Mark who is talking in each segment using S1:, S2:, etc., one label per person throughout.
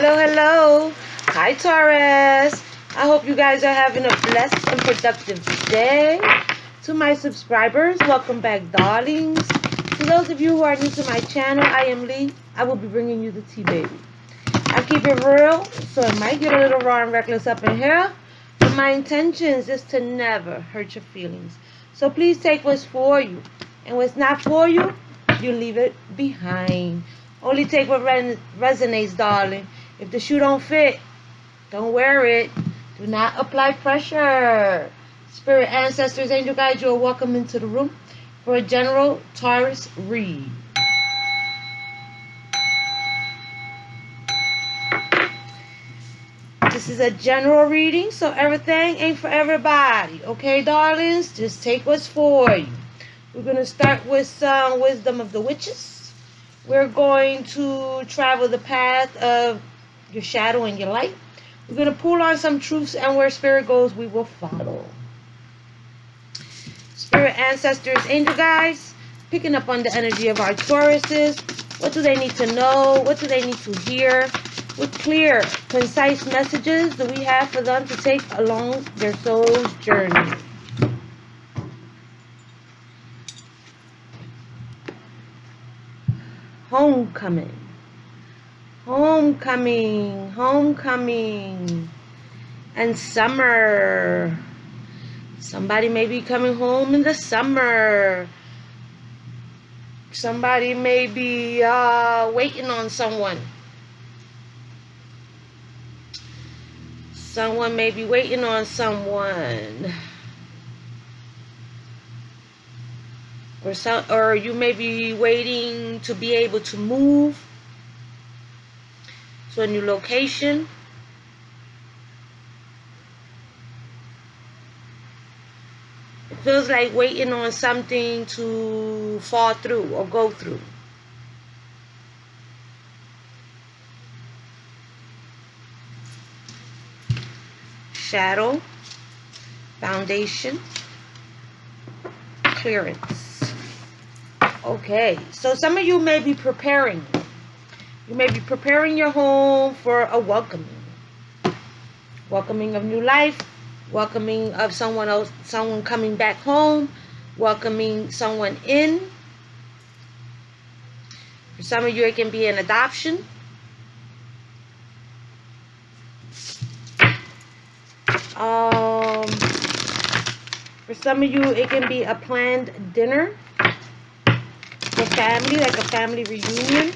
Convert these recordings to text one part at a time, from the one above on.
S1: Hello, hello. Hi, Taurus. I hope you guys are having a blessed and productive day. To my subscribers, welcome back, darlings. To those of you who are new to my channel, I am Lee. I will be bringing you the tea, baby. I keep it real, so it might get a little raw and reckless up in here, but my intentions is to never hurt your feelings. So please take what's for you, and what's not for you, you leave it behind. Only take what resonates, darling. If the shoe don't fit, don't wear it. Do not apply pressure. Spirit, ancestors, angel guides, you are welcome into the room for a general Taurus read. This is a general reading, so everything ain't for everybody. Okay, darlings? Just take what's for you. We're going to start with some wisdom of the witches. We're going to travel the path of your shadow and your light. We're going to pull on some truths, and where spirit goes, we will follow. Spirit, ancestors, angel guides, picking up on the energy of our Tauruses. What do they need to know? What do they need to hear? What clear, concise messages do we have for them to take along their soul's journey? Homecoming. Homecoming. Homecoming. And summer. Somebody may be coming home in the summer. Somebody may be waiting on someone. Someone may be waiting on someone. Or you may be waiting to be able to move to a new location. It feels like waiting on something to fall through or go through. Shadow, foundation, clearance. Okay, so some of you may be preparing. You may be preparing your home for a welcoming. Welcoming of new life, welcoming of someone else, someone coming back home, welcoming someone in. For some of you, it can be an adoption. For some of you, it can be a planned dinner for family, like a family reunion,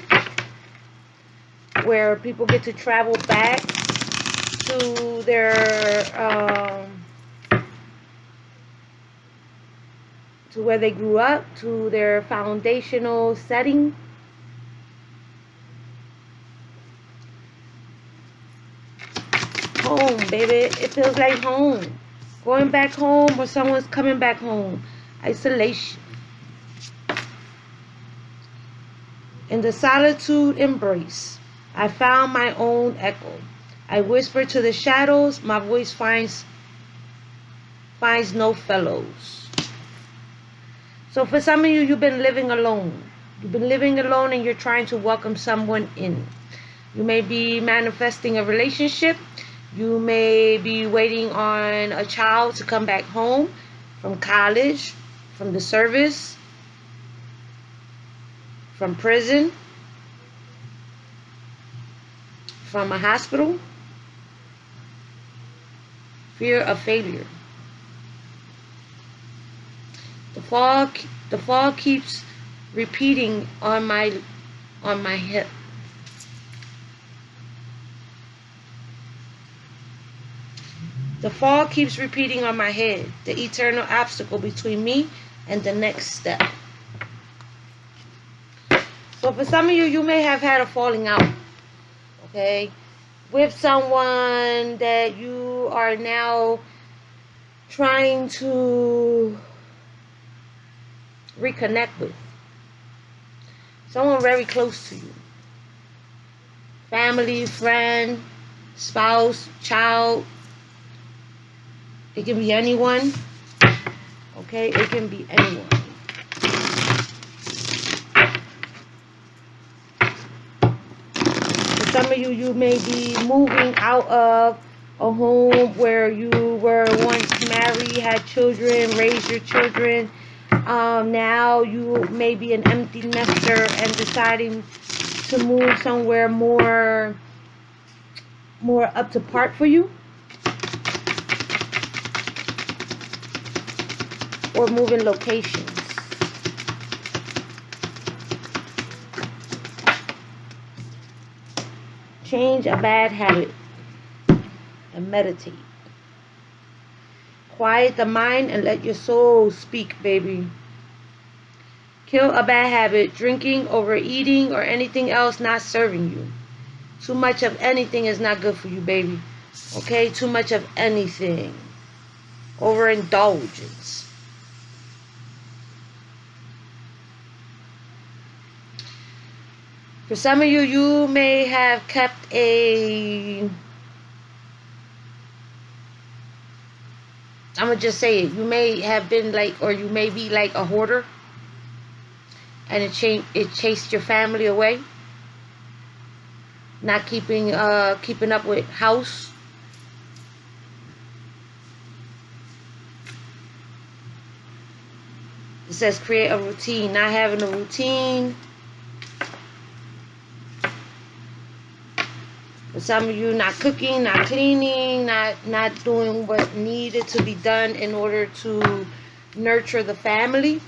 S1: where people get to travel back to their to where they grew up, to their foundational setting. Home, baby. It feels like home. Going back home, or someone's coming back home. Isolation. In the solitude embrace, I found my own echo. I whisper to the shadows, my voice finds no fellows. So for some of you, you've been living alone. You've been living alone and you're trying to welcome someone in. You may be manifesting a relationship. You may be waiting on a child to come back home from college, from the service, from prison, from a hospital. Fear of failure. The fall keeps repeating on my hip. The fall keeps repeating on my head, the eternal obstacle between me and the next step. So for some of you, you may have had a falling out, okay, with someone that you are now trying to reconnect with. Someone very close to you. Family, friend, spouse, child. It can be anyone. Okay, it can be anyone. some of you, you may be moving out of a home where you were once married, had children, raised your children. Now you may be an empty nester and deciding to move somewhere more up to par for you, or moving locations. Change a bad habit and meditate. Quiet the mind and let your soul speak, baby. Kill a bad habit, drinking, overeating, or anything else not serving you. Too much of anything is not good for you, baby. Okay? Too much of anything. Overindulgence. For some of you, you may have kept I'm going to just say it. You may have been like, or you may be like a hoarder. And it chased your family away. Not keeping up with house. It says create a routine. Not having a routine. For some of you, not cooking, not cleaning, not doing what needed to be done in order to nurture the family.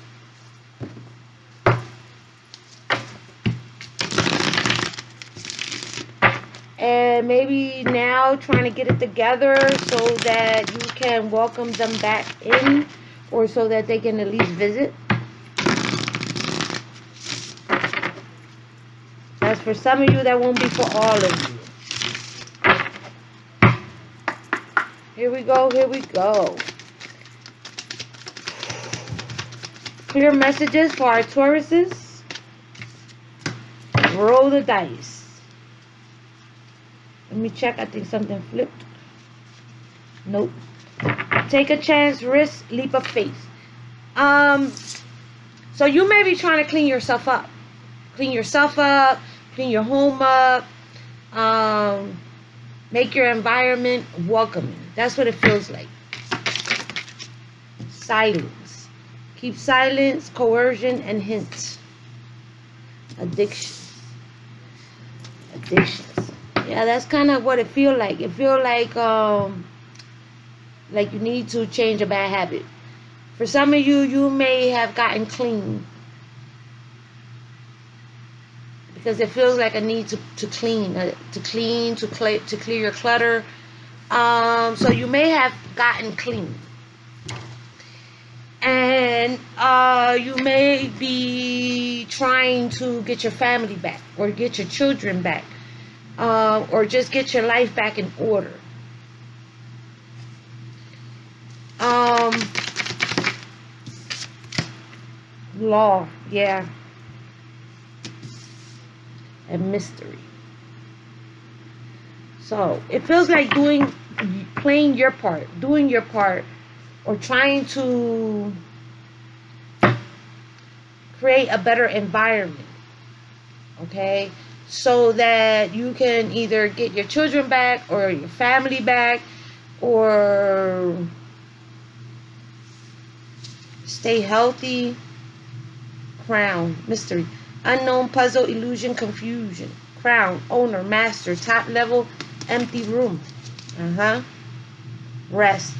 S1: And maybe now trying to get it together so that you can welcome them back in, or so that they can at least visit. As for some of you, that won't be for all of you. Here we go, here we go. Clear messages for our Tauruses. Roll the dice. Let me check. I think something flipped. Nope. Take a chance, risk, leap of faith. So you may be trying to clean yourself up. Clean yourself up. Clean your home up. Make your environment welcoming. That's what it feels like. Silence. Keep silence, coercion, and hints. Addictions. Yeah, that's kind of what it feels like. It feels like you need to change a bad habit. For some of you, you may have gotten clean. Because it feels like a need to clean, to clear your clutter. So you may have gotten clean. And you may be trying to get your family back, or get your children back, or just get your life back in order. Law, yeah. And mystery. So it feels like playing your part, doing your part, or trying to create a better environment, okay, so that you can either get your children back, or your family back, or stay healthy. Crown, mystery, unknown, puzzle, illusion, confusion. Crown, owner, master, top level, empty room. Rest,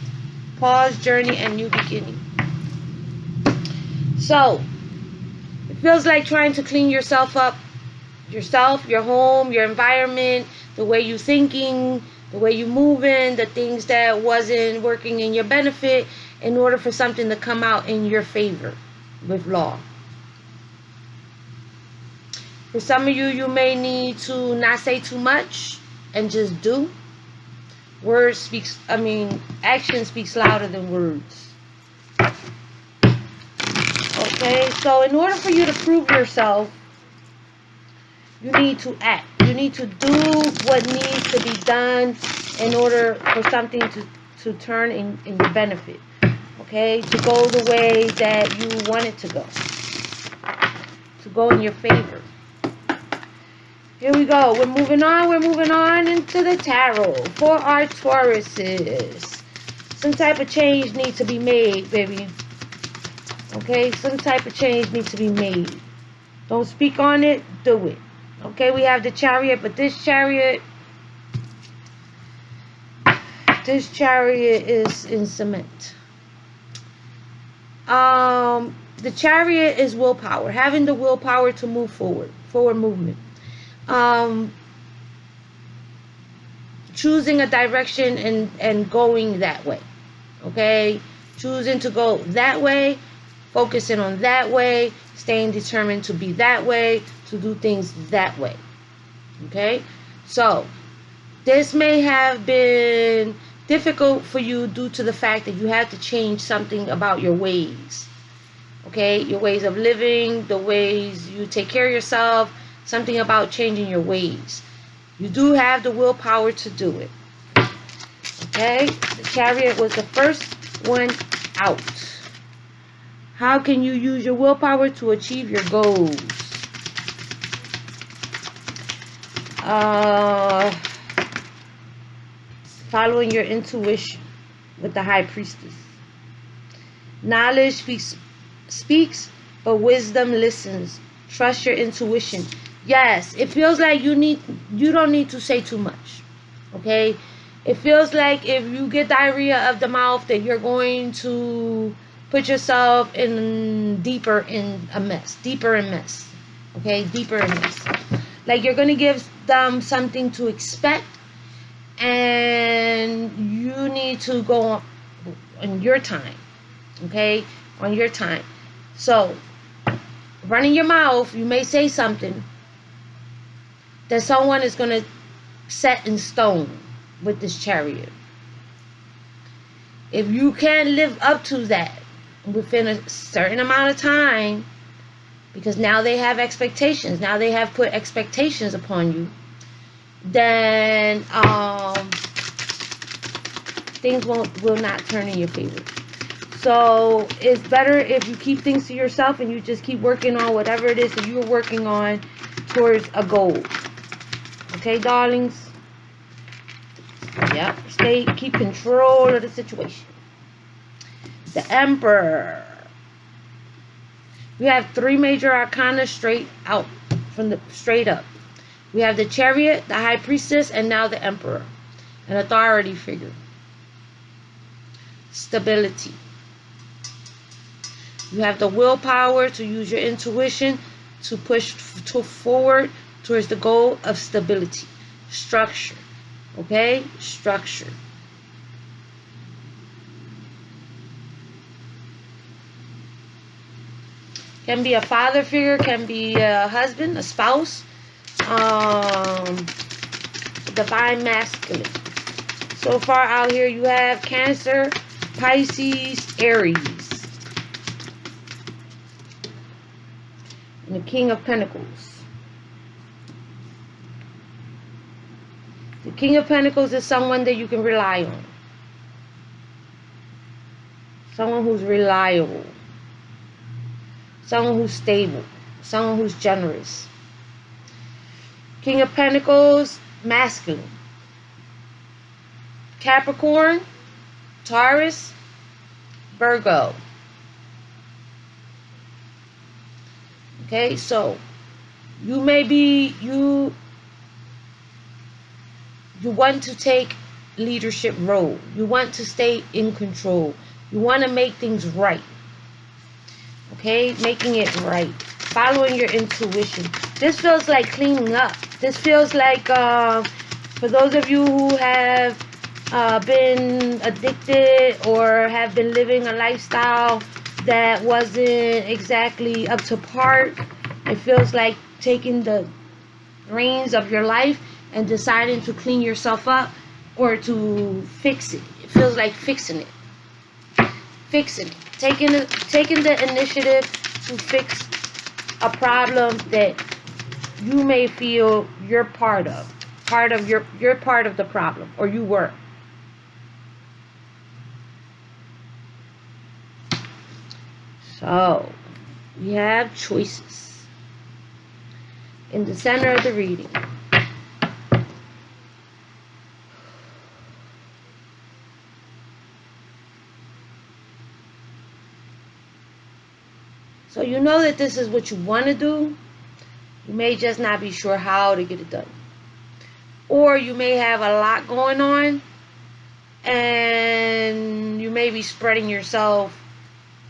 S1: pause, journey, and new beginning. So it feels like trying to clean yourself up, yourself, your home, your environment, the way you're thinking, the way you're moving, the things that wasn't working in your benefit, in order for something to come out in your favor with law. For some of you, you may need to not say too much and just do. Action speaks louder than words. Okay, so in order for you to prove yourself, you need to act. You need to do what needs to be done in order for something to turn in your benefit. Okay, to go the way that you want it to go in your favor. Here we go. We're moving on. We're moving on into the tarot for our Tauruses. Some type of change needs to be made, baby. Okay? Some type of change needs to be made. Don't speak on it. Do it. Okay? We have the Chariot, but this Chariot is in cement. The Chariot is willpower. Having the willpower to move forward. Forward movement. Choosing a direction and going that way. Okay? Choosing to go that way, focusing on that way, staying determined to be that way, to do things that way. Okay? So, this may have been difficult for you due to the fact that you had to change something about your ways. Okay? Your ways of living, the ways you take care of yourself, something about changing your ways. You do have the willpower to do it. Okay? The Chariot was the first one out. How can you use your willpower to achieve your goals? Following your intuition with the High Priestess. Knowledge speaks, but wisdom listens. Trust your intuition. Yes, it feels like you don't need to say too much. Okay? It feels like if you get diarrhea of the mouth that you're going to put yourself deeper in mess. Okay? Deeper in mess. Like you're going to give them something to expect, and you need to go on your time. Okay? On your time. So, running your mouth, you may say something that someone is going to set in stone with this Chariot. If you can't live up to that within a certain amount of time, because now they have expectations, now they have put expectations upon you, then things will not turn in your favor. So it's better if you keep things to yourself and you just keep working on whatever it is that you're working on towards a goal. Okay, darlings? Yep. Keep control of the situation. The Emperor. We have 3 major arcana straight up. We have the Chariot, the High Priestess, and now the Emperor. An authority figure. Stability. You have the willpower to use your intuition to push forward towards the goal of stability. Structure. Okay? Structure. Can be a father figure, can be a husband, a spouse. Divine masculine. So far out here you have Cancer, Pisces, Aries. And the King of Pentacles. The King of Pentacles is someone that you can rely on. Someone who's reliable. Someone who's stable. Someone who's generous. King of Pentacles, masculine. Capricorn, Taurus, Virgo. Okay, so you may be, you want to take leadership role. You want to stay in control. You want to make things right. Okay, making it right. Following your intuition. This feels like cleaning up. This feels like, for those of you who have been addicted or have been living a lifestyle that wasn't exactly up to par, it feels like taking the reins of your life and deciding to clean yourself up or to fix it. It feels like fixing it. Fixing it. Taking the initiative to fix a problem that you may feel you're part of. You're part of the problem, or you were. So, we have choices in the center of the reading. So you know that this is what you want to do. You may just not be sure how to get it done. Or you may have a lot going on and you may be spreading yourself,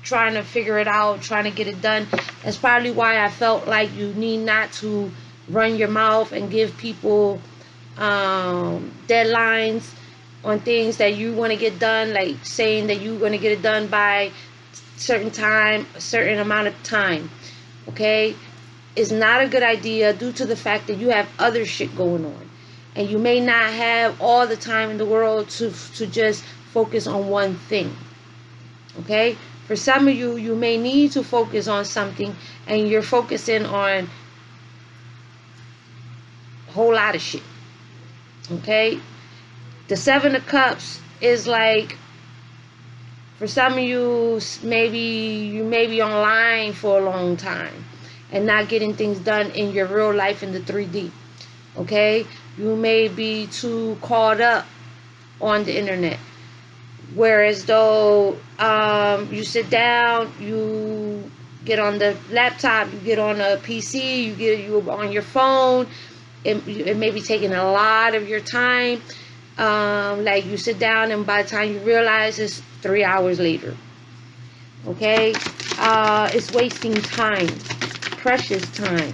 S1: trying to figure it out, trying to get it done. That's probably why I felt like you need not to run your mouth and give people deadlines on things that you want to get done, like saying that you're going to get it done by certain time, a certain amount of time. Okay, it's not a good idea due to the fact that you have other shit going on, and you may not have all the time in the world to just focus on one thing. Okay, for some of you, you may need to focus on something, and you're focusing on a whole lot of shit. Okay, the Seven of Cups is like, for some of you, maybe you may be online for a long time and not getting things done in your real life in the 3D. Okay, you may be too caught up on the internet, whereas though you sit down, you get on the laptop, you get on a PC, you on your phone. It may be taking a lot of your time. Like you sit down and by the time you realize it's 3 hours later. Okay, it's wasting time, precious time.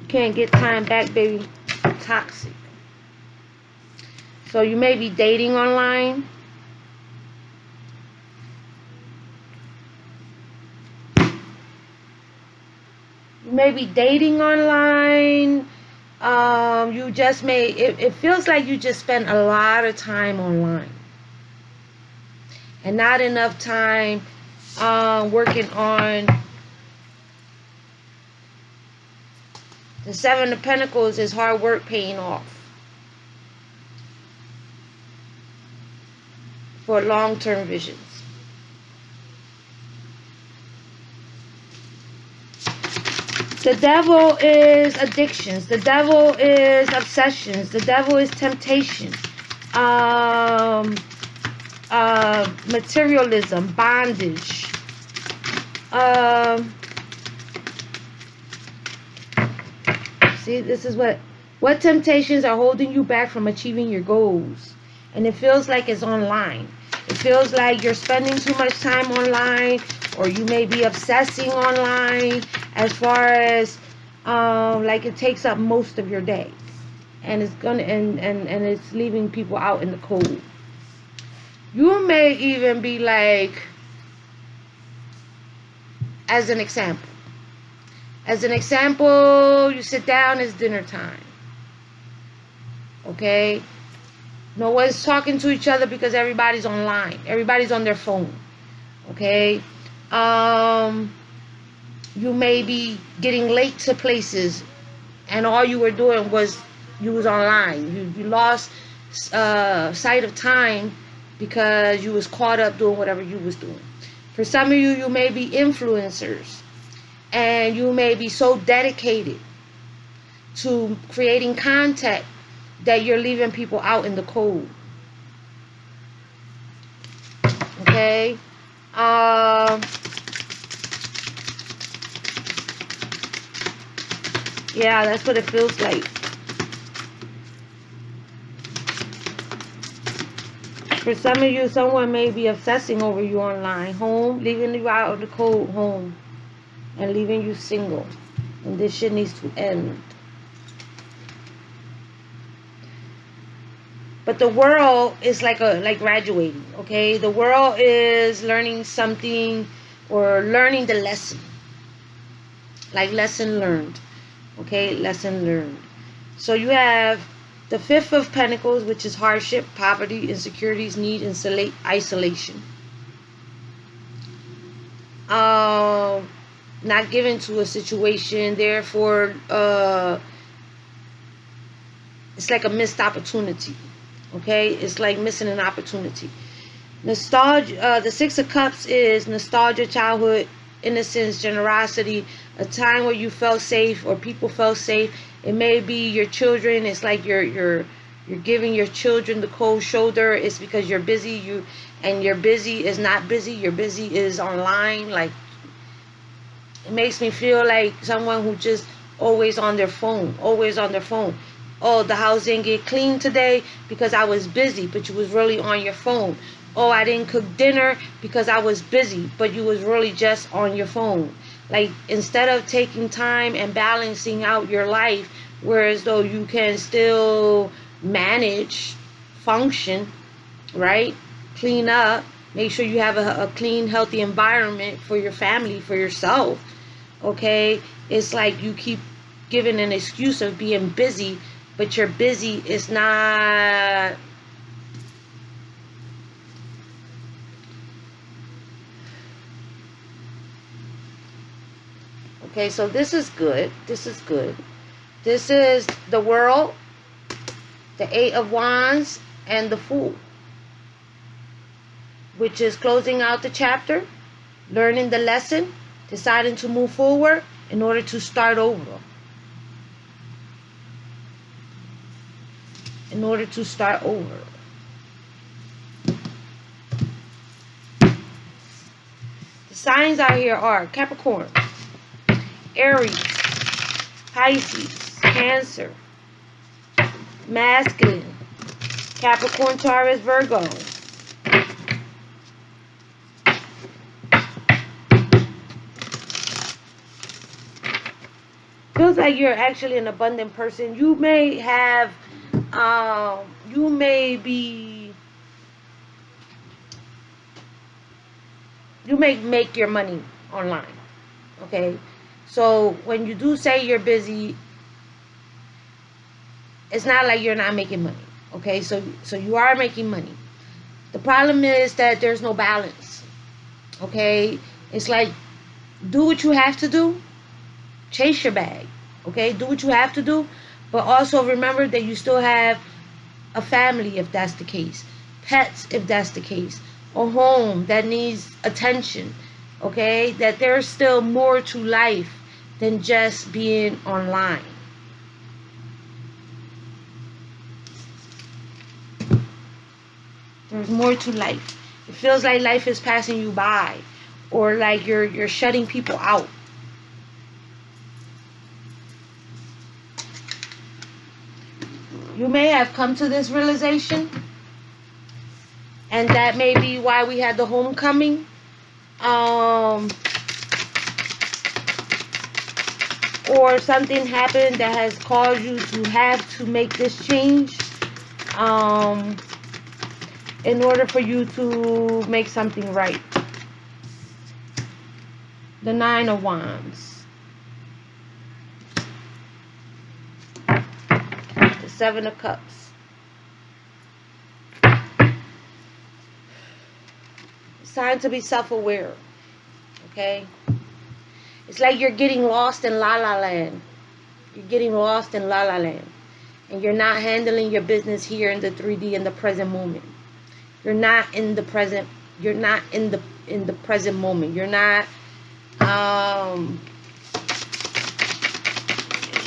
S1: You can't get time back, baby. Toxic. So you may be dating online. You may be dating online. You just may, it feels like you just spend a lot of time online and not enough time working on the Seven of Pentacles. Is hard work paying off for long-term visions. The devil is addictions. The devil is obsessions. The devil is temptation. Materialism, bondage. See, this is what temptations are holding you back from achieving your goals. And it feels like it's online. It feels like you're spending too much time online, or you may be obsessing online, as far as like it takes up most of your day, and it's gonna and it's leaving people out in the cold. You may even be like, as an example, you sit down, it's dinner time. Okay, no one's talking to each other because everybody's online, everybody's on their phone. Okay, you may be getting late to places, and all you were doing was you was online. You lost sight of time because you was caught up doing whatever you was doing. For some of you, you may be influencers, and you may be so dedicated to creating content that you're leaving people out in the cold. Okay, yeah, that's what it feels like. For some of you, someone may be obsessing over you online. Home, leaving you out of the cold home and leaving you single. And this shit needs to end. But the world is like graduating, okay? The world is learning something, or learning the lesson. Like lesson learned. Okay, lesson learned. So you have the Fifth of Pentacles, which is hardship, poverty, insecurities, need, and isolation. Not given to a situation, therefore it's like a missed opportunity. Okay, it's like missing an opportunity. Nostalgia. The Six of Cups is nostalgia, childhood, innocence, generosity, a time where you felt safe or people felt safe. It may be your children. It's like your You're giving your children the cold shoulder. It's because you're busy. Your busy is not busy. Your busy is online. Like, it makes me feel like someone who just always on their phone, always on their phone. Oh, the house didn't get clean today because I was busy, but you was really on your phone. Oh, I didn't cook dinner because I was busy, but you was really just on your phone. Like, instead of taking time and balancing out your life, whereas though you can still manage, function, right? Clean up, make sure you have a clean, healthy environment for your family, for yourself. Okay, it's like you keep giving an excuse of being busy, but your busy is not. Okay, so this is good. This is good. This is the World, the Eight of Wands, and the Fool, which is closing out the chapter, learning the lesson, deciding to move forward in order to start over. In order to start over. The signs out here are Capricorn, Aries, Pisces, Cancer, Masculine, Capricorn, Taurus, Virgo. Feels like you're actually an abundant person. You may have, you may make your money online. Okay, so when you do say you're busy, it's not like you're not making money. Okay, so you are making money. The problem is that there's no balance. Okay, it's like, do what you have to do, chase your bag. Okay, do what you have to do, but also remember that you still have a family if that's the case, pets if that's the case, a home that needs attention. Okay, that there's still more to life than just being online. There's more to life. It feels like life is passing you by, or like you're shutting people out. You may have come to this realization, and that may be why we had the homecoming. Or something happened that has caused you to have to make this change. In order for you to make something right. The Nine of Wands. The Seven of Cups. It's time to be self-aware. Okay? It's like you're getting lost in La La Land. You're getting lost in La La Land. And you're not handling your business here in the 3D in the present moment. You're not in the present. You're not in the present moment. You're not.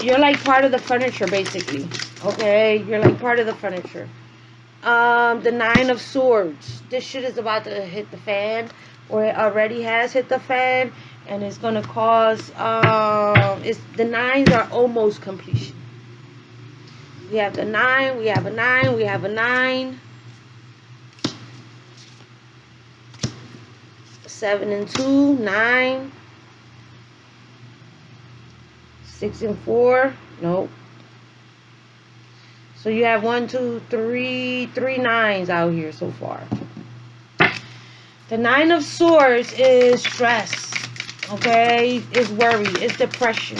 S1: You're like part of the furniture, basically. Okay, you're like part of the furniture. The Nine of Swords. This shit is about to hit the fan, or it already has hit the fan, and it's gonna cause. The nines are almost completion. We have the 9. We have a 9. We have a 9. 7 and 2, 9. 6 and 4, nope. So you have 1, 2, 3 nines out here so far. The Nine of Swords is stress, okay? It's worry, it's depression.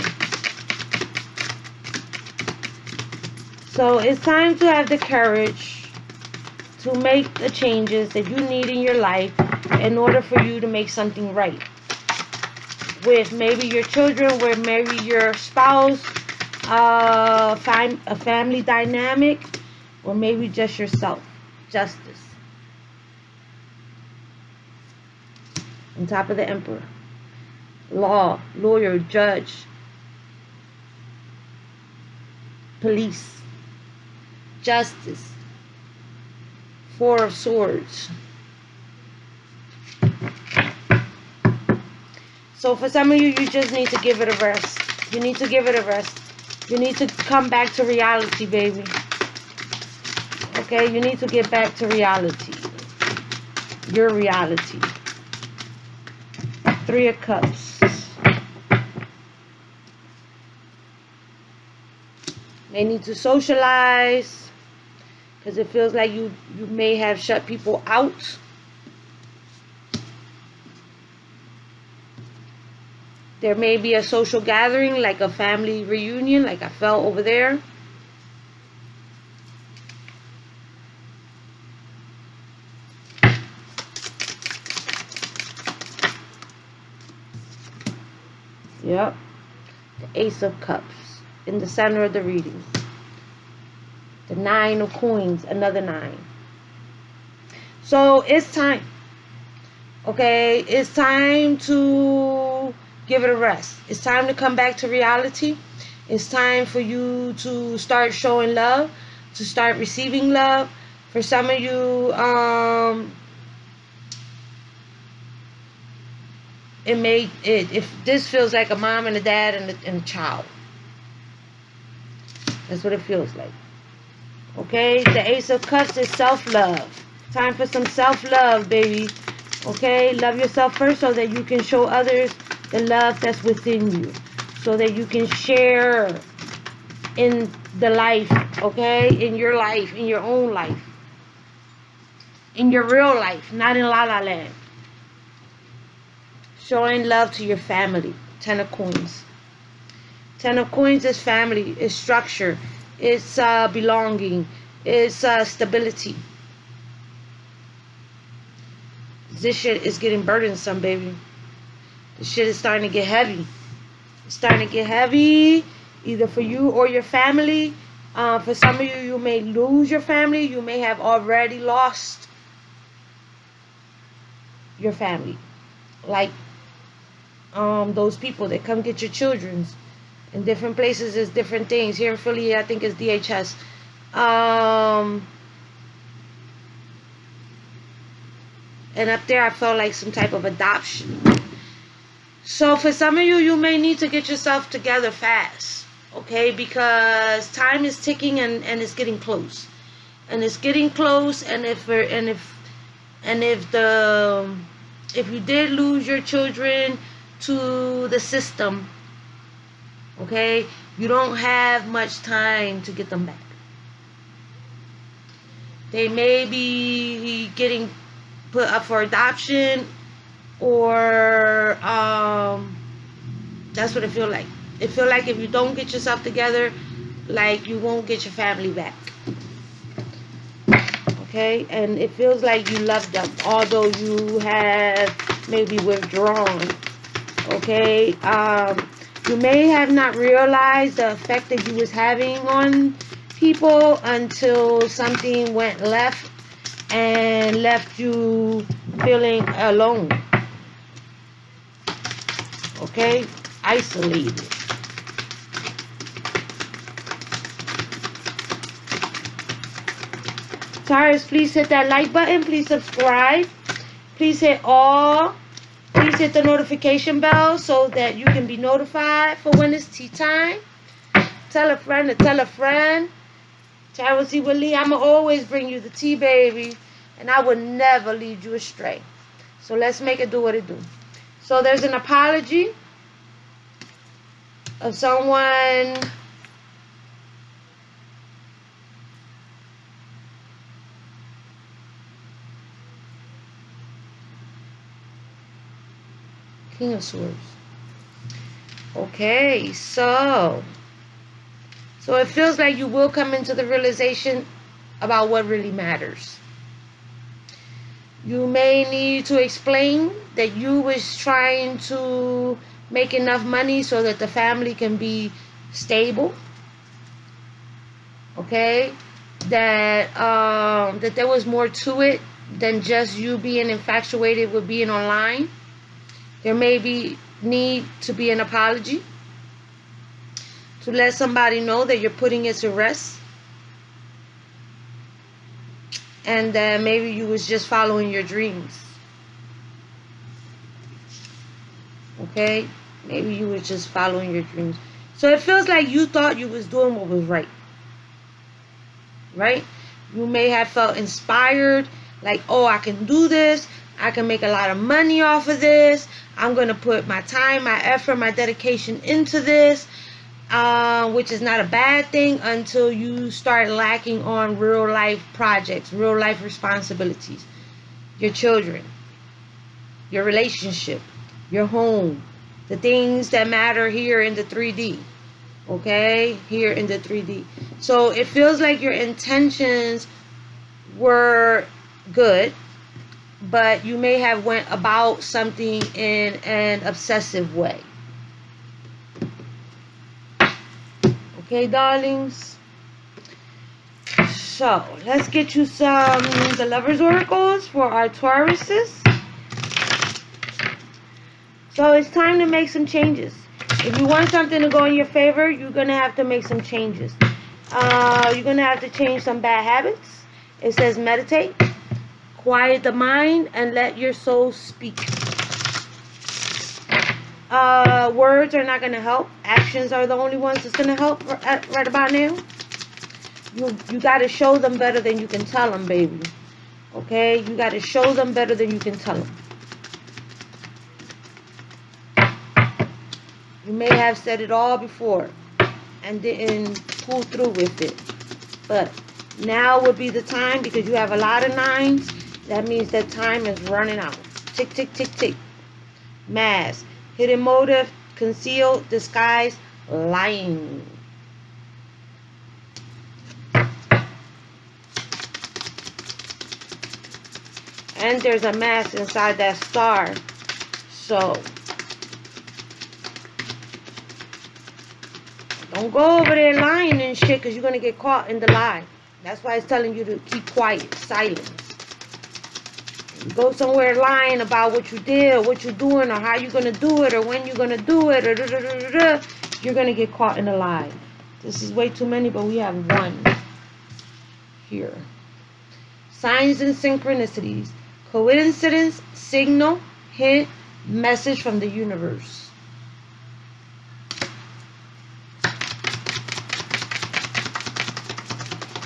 S1: So it's time to have the courage to make the changes that you need in your life in order for you to make something right. With maybe your children, with maybe your spouse, a family dynamic, or maybe just yourself. Justice. On top of the Emperor. Law, lawyer, judge, police. Justice. Four of Swords. So for some of you, you just need to give it a rest. You need to give it a rest. You need to come back to reality, baby. Okay, you need to get back to reality. Your reality. Three of Cups. May need to socialize, because it feels like you may have shut people out. There may be a social gathering, like a family reunion, like I felt over there. Yep. The Ace of Cups in the center of the reading. The Nine of Coins, another 9. So it's time. Okay, it's time to give it a rest. It's time to come back to reality. It's time for you to start showing love, to start receiving love. For some of you, if this feels like a mom and a dad and a child. That's what it feels like. Okay, the Ace of Cups is self-love. Time for some self-love, baby. Okay, love yourself first so that you can show others the love that's within you. So that you can share in the life, okay? In your life, in your own life. In your real life, not in La La Land. Showing love to your family. 10 of Coins. 10 of Coins is family, is structure, it's belonging, it's stability. This shit is getting burdensome, baby. This shit is starting to get heavy. It's starting to get heavy, either for you or your family. For some of you, you may lose your family. You may have already lost your family. Like those people that come get your children's. In different places, is different things. Here in Philly, I think it's DHS. And up there, I felt like some type of adoption. So for some of you, you may need to get yourself together fast, okay? Because time is ticking and it's getting close, and it's getting close. And if you did lose your children to the system, okay, you don't have much time to get them back. They may be getting put up for adoption, or that's what it feels like. It feels like if you don't get yourself together, like you won't get your family back. Okay, and it feels like you love them, although you have maybe withdrawn. Okay, you may have not realized the effect that you was having on people until something went left and left you feeling alone. Okay, isolated. Taurus, please hit that like button. Please subscribe. Please hit all. Please hit the notification bell so that you can be notified for when it's tea time. Tell a friend to tell a friend. Taurus Lee, I'm going to always bring you the tea, baby. And I will never lead you astray. So let's make it do what it do. So there's an apology of someone King of Swords. Okay, so it feels like you will come into the realization about what really matters. You may need to explain that you was trying to make enough money so that the family can be stable. Okay, that there was more to it than just you being infatuated with being online. There may be need to be an apology to let somebody know that you're putting it to rest. and then maybe you was just following your dreams. Okay, maybe you was just following your dreams. So it feels like you thought you was doing what was right. Right? You may have felt inspired, like, oh, I can do this. I can make a lot of money off of this. I'm going to put my time, my effort, my dedication into this, which is not a bad thing until you start lacking on real life projects, real life responsibilities. Your children, your relationship, your home, the things that matter here in the 3D. Okay, here in the 3D. So it feels like your intentions were good, but you may have went about something in an obsessive way. Okay, darlings. So let's get you some the Lovers Oracles for our Tauruses. So it's time to make some changes. If you want something to go in your favor, you're going to have to make some changes. You're going to have to change some bad habits. It says meditate, quiet the mind, and let your soul speak. Words are not going to help. Actions are the only ones that's going to help right about now. You got to show them better than you can tell them, baby. Okay? You got to show them better than you can tell them. You may have said it all before and didn't pull through with it. But now would be the time, because you have a lot of 9s. That means that time is running out. Tick, tick, tick, tick. Mask. Hidden motive. Conceal. Disguise. Lying. And there's a mask inside that star. So don't go over there lying and shit, because you're going to get caught in the lie. That's why it's telling you to keep quiet, silence. You go somewhere lying about what you did, or what you're doing, or how you're going to do it, or when you're going to do it, or you're going to get caught in the lie. This is way too many, but we have one here. Signs and synchronicities. Coincidence, signal, hint, message from the universe.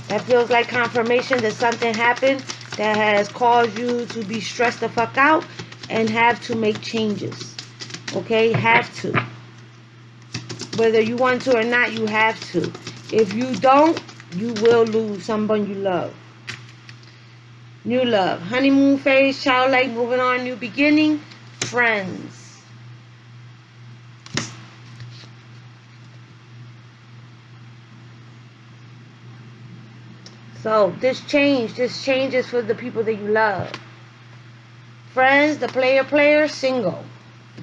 S1: That feels like confirmation that something happened that has caused you to be stressed the fuck out and have to make changes. Okay? Have to. Whether you want to or not, you have to. If you don't, you will lose someone you love. New love. Honeymoon phase, childlike, moving on, new beginning, friends. So this change is for the people that you love. Friends, the player, single.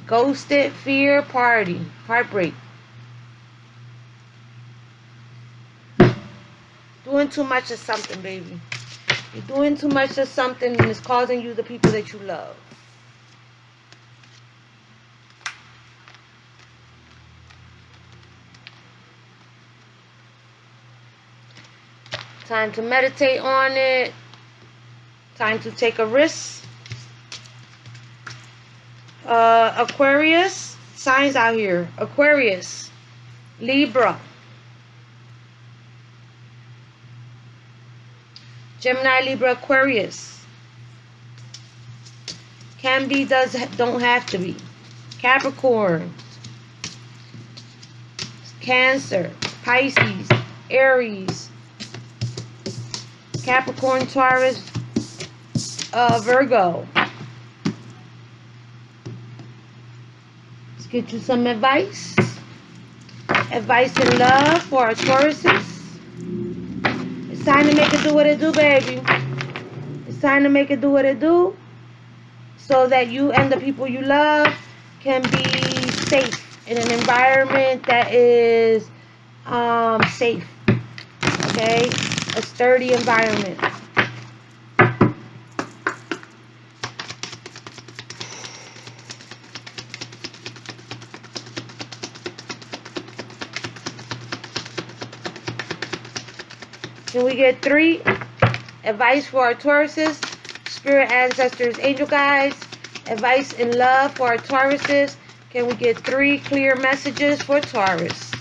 S1: Ghosted, fear, party, heartbreak. Doing too much of something, baby. You're doing too much of something, and it's causing you the people that you love. Time to meditate on it. Time to take a risk. Aquarius. Signs out here. Aquarius. Libra. Gemini, Libra, Aquarius. Can be, don't have to be. Capricorn. Cancer. Pisces. Aries. Capricorn, Taurus, Virgo. Let's get you some advice. Advice and love for our Tauruses. It's time to make it do what it do, baby. It's time to make it do what it do, so that you and the people you love can be safe in an environment that is safe. Okay? A sturdy environment. Can we get 3? advice for our Tauruses, spirit ancestors, angel guides, advice in love for our Tauruses. Can we get 3 clear messages for Taurus?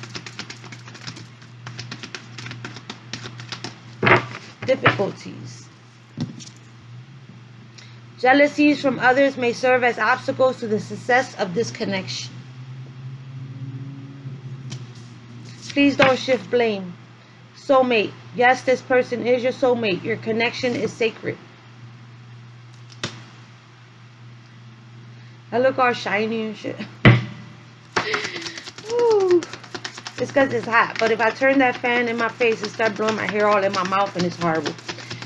S1: Difficulties. Jealousies from others may serve as obstacles to the success of this connection. Please don't shift blame. Soulmate. Yes, this person is your soulmate. Your connection is sacred. I look all shiny and shit. Ooh. It's because it's hot. But if I turn that fan in my face, it starts blowing my hair all in my mouth and it's horrible.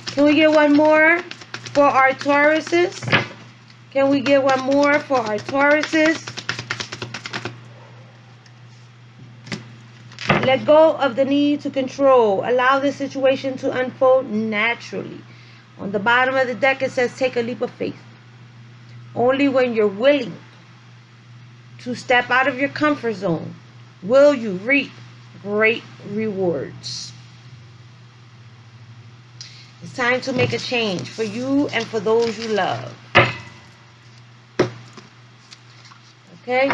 S1: Can we get one more for our Tauruses? Can we get one more for our Tauruses? Let go of the need to control. Allow the situation to unfold naturally. On the bottom of the deck, it says take a leap of faith. Only when you're willing to step out of your comfort zone will you reap great rewards. It's time to make a change for you and for those you love. Okay?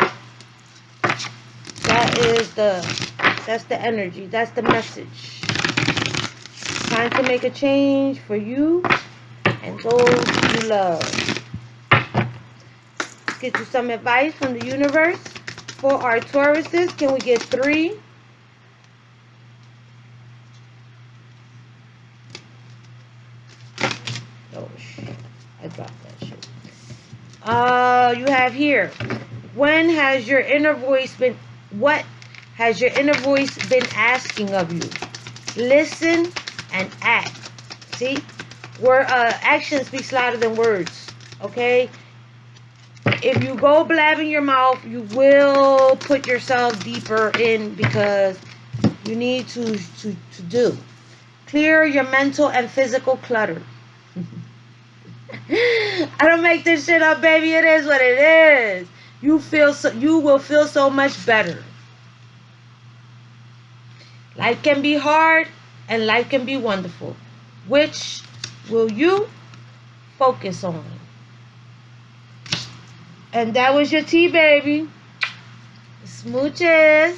S1: That's the energy. That's the message. It's time to make a change for you and those you love. Let's get you some advice from the universe for our Tauruses. Can we get 3? Oh shit! I dropped that shit. You have here. When has your inner voice been? What has your inner voice been asking of you? Listen and act. See, action speaks louder than words. Okay. If you go blabbing your mouth, you will put yourself deeper in because you need to do. Clear your mental and physical clutter. I don't make this shit up, baby. It is what it is. You will feel so much better. Life can be hard and life can be wonderful. Which will you focus on? And that was your tea, baby. Smooches.